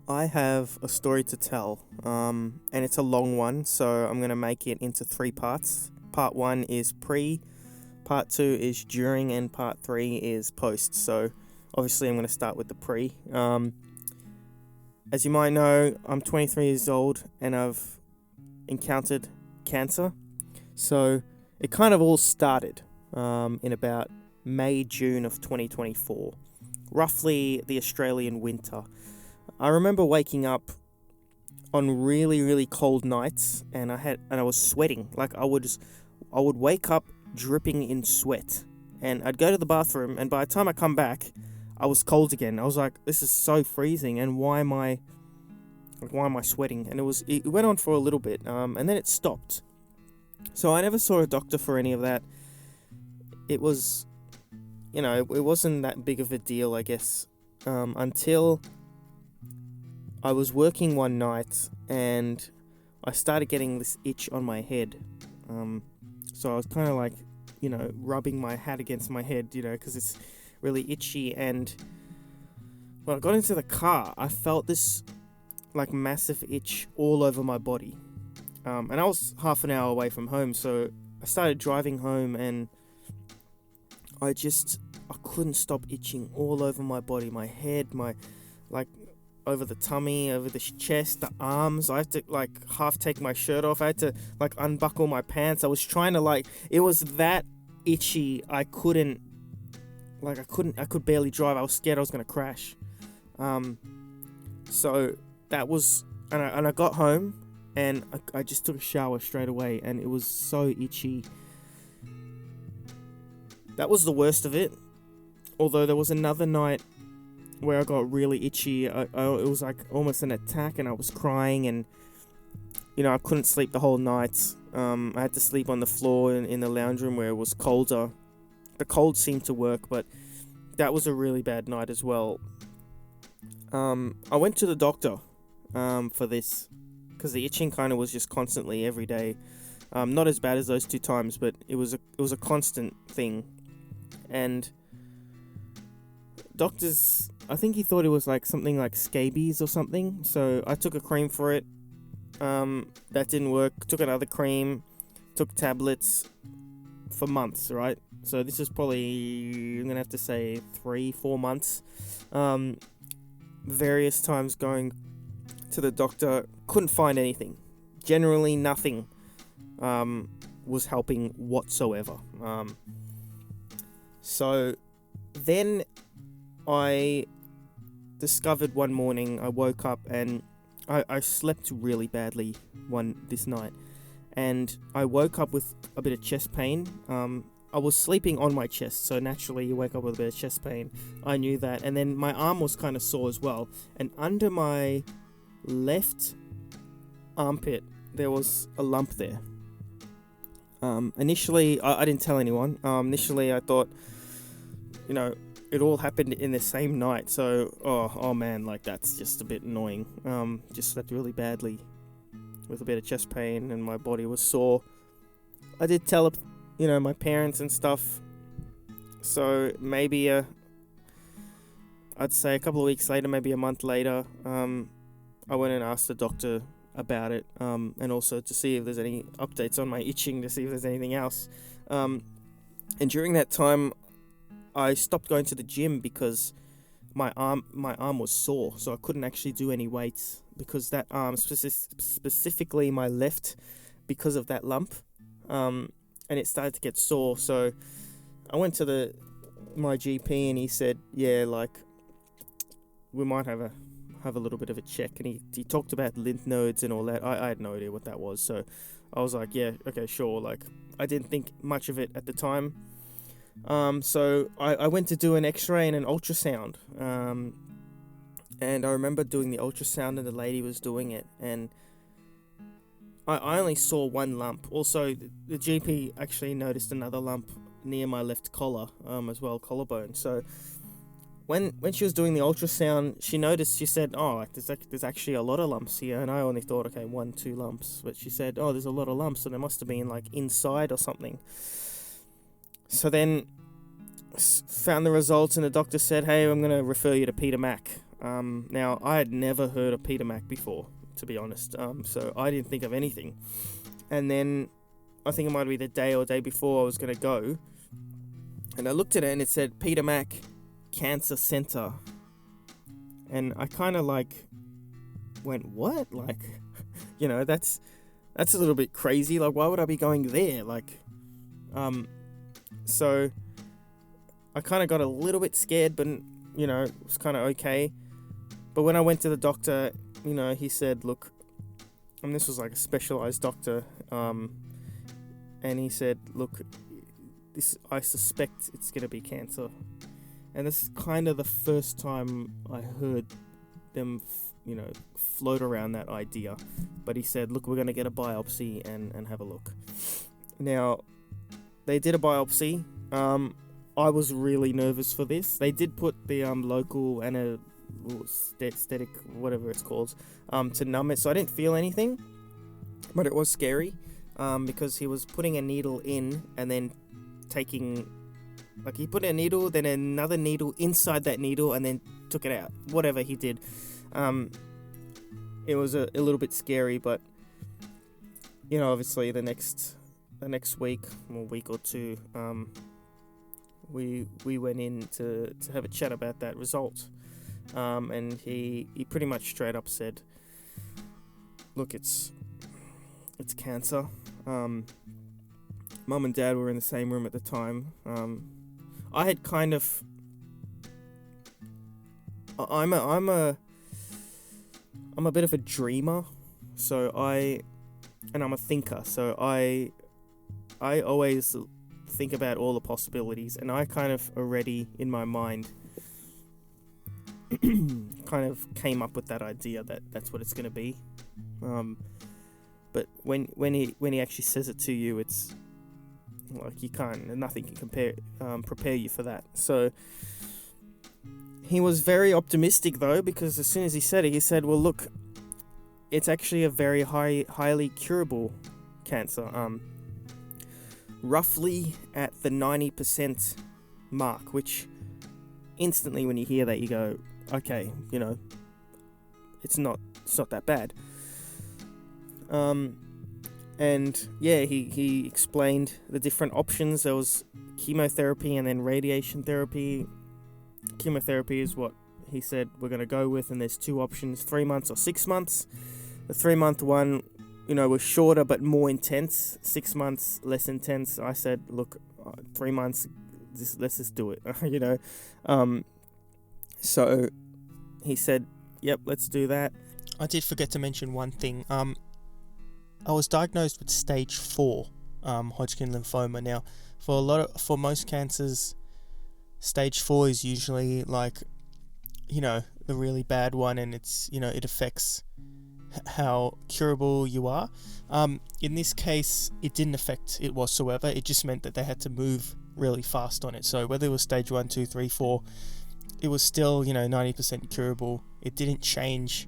I have a story to tell, and it's a long one, so I'm going to make it into three parts. Part one is pre, part two is during, and part three is post. So, obviously, I'm going to start with the pre. As you might know, I'm 23 years old and I've encountered cancer. So, it kind of all started in about May, June of 2024, roughly the Australian winter. I remember waking up on really, really cold nights, and I was sweating. Like I would wake up dripping in sweat, and I'd go to the bathroom, and by the time I come back, I was cold again. I was like, this is so freezing, and why am I sweating? And it went on for a little bit, and then it stopped. So I never saw a doctor for any of that. It was, it wasn't that big of a deal, I guess, until I was working one night and I started getting this itch on my head. So I was kind of like, rubbing my hat against my head, because it's really itchy. And when I got into the car, I felt this like massive itch all over my body. And I was half an hour away from home, so I started driving home and I couldn't stop itching all over my body, my head, over the tummy, over the chest, the arms. I had to half take my shirt off. I had to unbuckle my pants. I was trying to it was that itchy. I could barely drive. I was scared I was gonna crash. So that was, and I got home and I just took a shower straight away, and it was so itchy. That was the worst of it. Although there was another night where I got really itchy. It was like almost an attack, and I was crying, and I couldn't sleep the whole night. I had to sleep on the floor in the lounge room where it was colder. The cold seemed to work, but that was a really bad night as well. I went to the doctor for this because the itching kind of was just constantly every day. Not as bad as those two times, but it was a constant thing. And doctors, I think he thought it was something like scabies or something. So I took a cream for it. That didn't work. Took another cream. Took tablets for months, right? So this is probably, I'm going to have to say 3-4 months. Various times going to the doctor. Couldn't find anything. Generally nothing was helping whatsoever. So then I discovered one morning, I woke up and I slept really badly this night, and I woke up with a bit of chest pain. I was sleeping on my chest, so naturally you wake up with a bit of chest pain. I knew that, and then my arm was kind of sore as well, and under my left armpit there was a lump there. Initially I didn't tell anyone. Initially I thought, it all happened in the same night, so oh man, that's just a bit annoying. Just slept really badly with a bit of chest pain and my body was sore. I did tell my parents and stuff, so maybe I'd say a couple of weeks later, maybe a month later, I went and asked the doctor about it, and also to see if there's any updates on my itching, to see if there's anything else. And during that time I stopped going to the gym because my arm was sore, so I couldn't actually do any weights because that arm, specifically my left, because of that lump, and it started to get sore. So I went to my GP and he said, yeah, we might have a little bit of a check, and he talked about lymph nodes and all that. I had no idea what that was, so I was like, yeah, okay, sure. I didn't think much of it at the time. So I went to do an x-ray and an ultrasound, and I remember doing the ultrasound and the lady was doing it, and I only saw one lump. Also, the GP actually noticed another lump near my left collar, as well, collarbone. So when she was doing the ultrasound, she said, oh, there's actually a lot of lumps here, and I only thought, okay, 1-2 lumps, but she said, oh, there's a lot of lumps, so there must have been inside or something. So then found the results, and the doctor said, hey, I'm going to refer you to Peter Mac. Now, I had never heard of Peter Mac before, to be honest, so I didn't think of anything. And then I think it might be the day or day before I was going to go, and I looked at it and it said Peter Mac Cancer Center. And I kind of like went, what? Like, that's a little bit crazy. Like, why would I be going there? Like, so I kind of got a little bit scared, but, it was kind of okay. But when I went to the doctor, he said, look, and this was like a specialized doctor, and he said, look, I suspect it's going to be cancer. And this is kind of the first time I heard them, float around that idea. But he said, look, we're going to get a biopsy and have a look. Now, they did a biopsy. I was really nervous for this. They did put the local anesthetic, whatever it's called, to numb it. So I didn't feel anything. But it was scary because he was putting a needle in and then taking... Like, he put a needle, then another needle inside that needle, and then took it out. Whatever he did. It was a little bit scary, but, obviously the next week, or week or two, we went in to have a chat about that result. And he pretty much straight up said, look, it's cancer. Mum and Dad were in the same room at the time. I had kind of... I'm a bit of a dreamer, and I'm a thinker, so I always think about all the possibilities, and I kind of already, in my mind, kind of came up with that idea that that's what it's going to be. But when he actually says it to you, it's like nothing can prepare you for that. So he was very optimistic though, because as soon as he said it, he said, well, look, it's actually a very highly curable cancer. Roughly at the 90% mark, which instantly when you hear that, you go, okay, it's not that bad. And yeah, he explained the different options. There was chemotherapy and then radiation therapy. Chemotherapy is what he said we're going to go with, and there's two options, 3 months or 6 months. The 3-month one, was shorter but more intense. 6 months, less intense. I said, look, 3 months, let's just do it, So he said, yep, let's do that. I did forget to mention one thing. I was diagnosed with stage 4 Hodgkin lymphoma. Now, for most cancers, stage 4 is usually like, the really bad one, and it's, it affects how curable you are. In this case, it didn't affect it whatsoever. It just meant that they had to move really fast on it. So whether it was stage 1, 2, 3, 4, it was still, 90% curable. It didn't change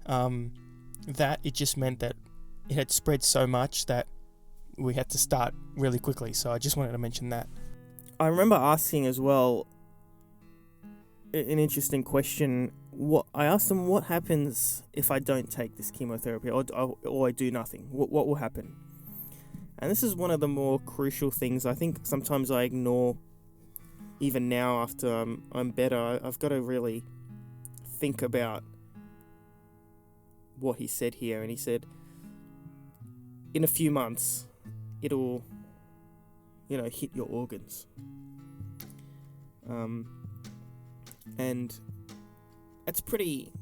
that. It just meant that it had spread so much that we had to start really quickly. So I just wanted to mention that. I remember asking as well an interesting question. I asked them, what happens if I don't take this chemotherapy or I do nothing? What will happen? And this is one of the more crucial things I think sometimes I ignore. Even now, after I'm better, I've got to really think about what he said here. And he said, in a few months, it'll, hit your organs. And that's pretty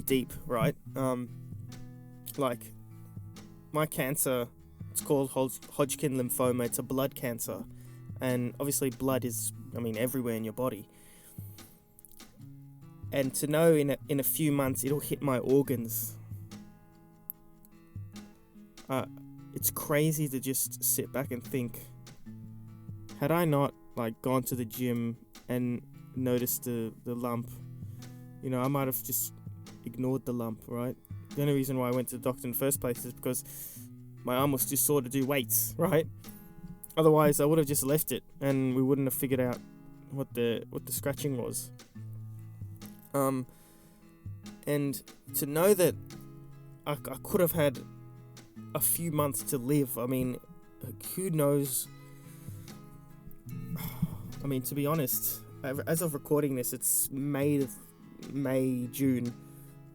deep, right? Like, my cancer, it's called Hodgkin lymphoma. It's a blood cancer. And obviously blood is, everywhere in your body. And to know in a few months it'll hit my organs, it's crazy to just sit back and think, had I not gone to the gym and noticed the lump, I might have just ignored the lump, right? The only reason why I went to the doctor in the first place is because my arm was too sore to do weights, right? Otherwise I would have just left it and we wouldn't have figured out what the scratching was. And to know that I could have had a few months to live, I mean, who knows? I mean, to be honest, as of recording this, it's June,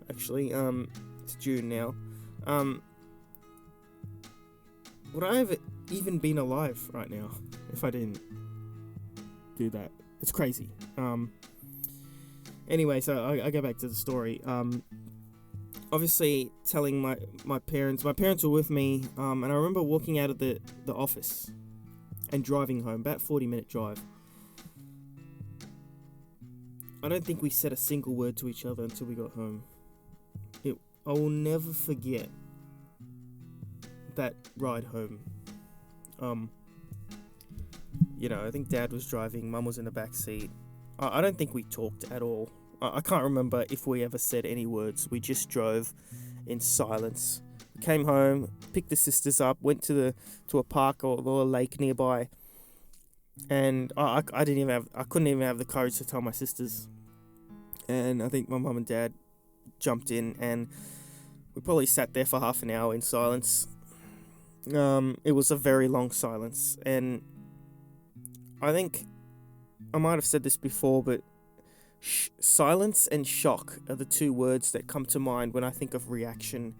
actually. It's June now. Would I have even been alive right now if I didn't do that? It's crazy. Anyway, so I go back to the story. Obviously, telling my parents were with me, and I remember walking out of the office and driving home, about 40-minute drive. I don't think we said a single word to each other until we got home. I will never forget that ride home. I think Dad was driving, Mum was in the back seat. I don't think we talked at all. I can't remember if we ever said any words. We just drove in silence. Came home, picked the sisters up, went to a park or a lake nearby, and I couldn't even have the courage to tell my sisters. And I think my mum and dad jumped in, and we probably sat there for half an hour in silence. It was a very long silence, and I think I might have said this before, but silence and shock are the two words that come to mind when I think of reaction.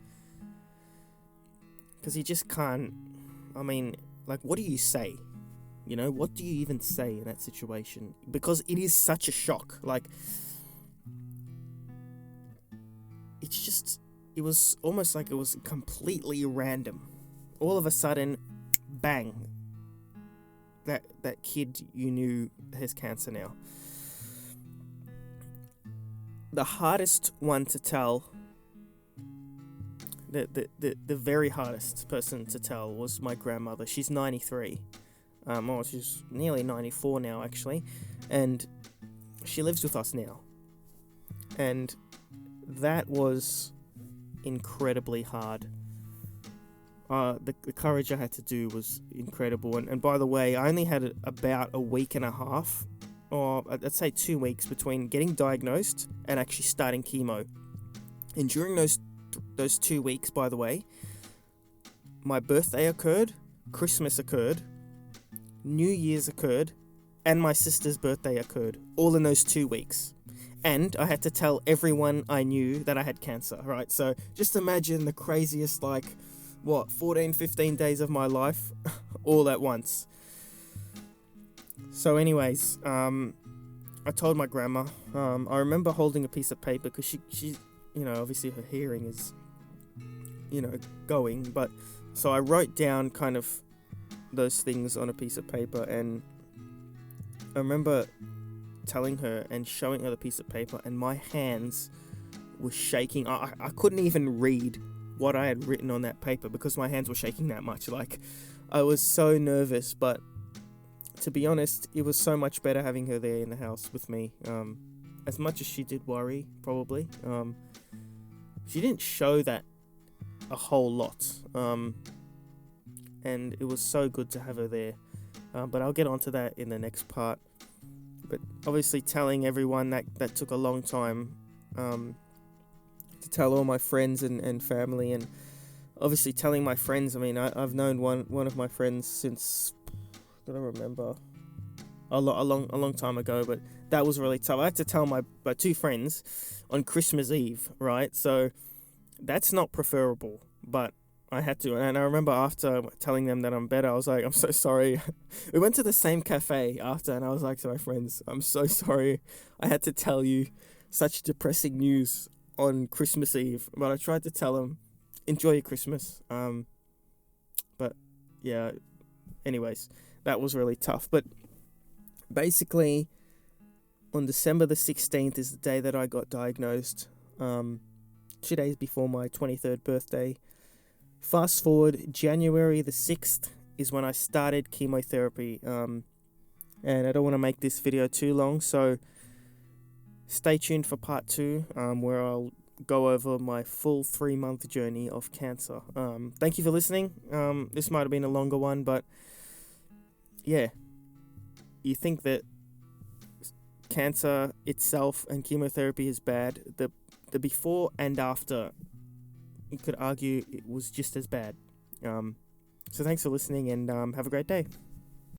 Because you just can't, what do you say? What do you even say in that situation? Because it is such a shock. It was almost like it was completely random. All of a sudden, bang, that kid you knew has cancer now. The hardest one to tell, the very hardest person to tell was my grandmother. She's 93. She's nearly 94 now, actually. And she lives with us now. And that was incredibly hard. The courage I had to do was incredible. And by the way, I only had about a week and a half, or I'd say 2 weeks, between getting diagnosed and actually starting chemo. And during those 2 weeks, by the way, my birthday occurred, Christmas occurred, New Year's occurred, and my sister's birthday occurred, all in those 2 weeks. And I had to tell everyone I knew that I had cancer, right? So just imagine the craziest, 14, 15 days of my life all at once. So anyways, I told my grandma. I remember holding a piece of paper because she obviously her hearing is, going. But so I wrote down kind of those things on a piece of paper, and I remember telling her and showing her the piece of paper, and my hands were shaking. I couldn't even read what I had written on that paper because my hands were shaking that much. I was so nervous, but to be honest, it was so much better having her there in the house with me. As much as she did worry, probably, she didn't show that a whole lot. And it was so good to have her there. But I'll get onto that in the next part. But obviously telling everyone that took a long time, to tell all my friends and family, and obviously telling my friends. I've known one of my friends since, I don't remember, a long time ago, but that was really tough. I had to tell my two friends on Christmas Eve, right? So that's not preferable, but I had to. And I remember after telling them that I'm better, I was like, I'm so sorry. We went to the same cafe after, and I was like to my friends, I'm so sorry I had to tell you such depressing news on Christmas Eve. But I tried to tell them, enjoy your Christmas. But yeah, anyways, that was really tough. But basically, on December the 16th is the day that I got diagnosed. 2 days before my 23rd birthday. Fast forward, January the 6th is when I started chemotherapy. And I don't want to make this video too long, so stay tuned for part 2, where I'll go over my full 3-month journey of cancer. Thank you for listening. This might have been a longer one, but yeah, you think that cancer itself and chemotherapy is bad, the before and after, you could argue it was just as bad. So thanks for listening, and have a great day.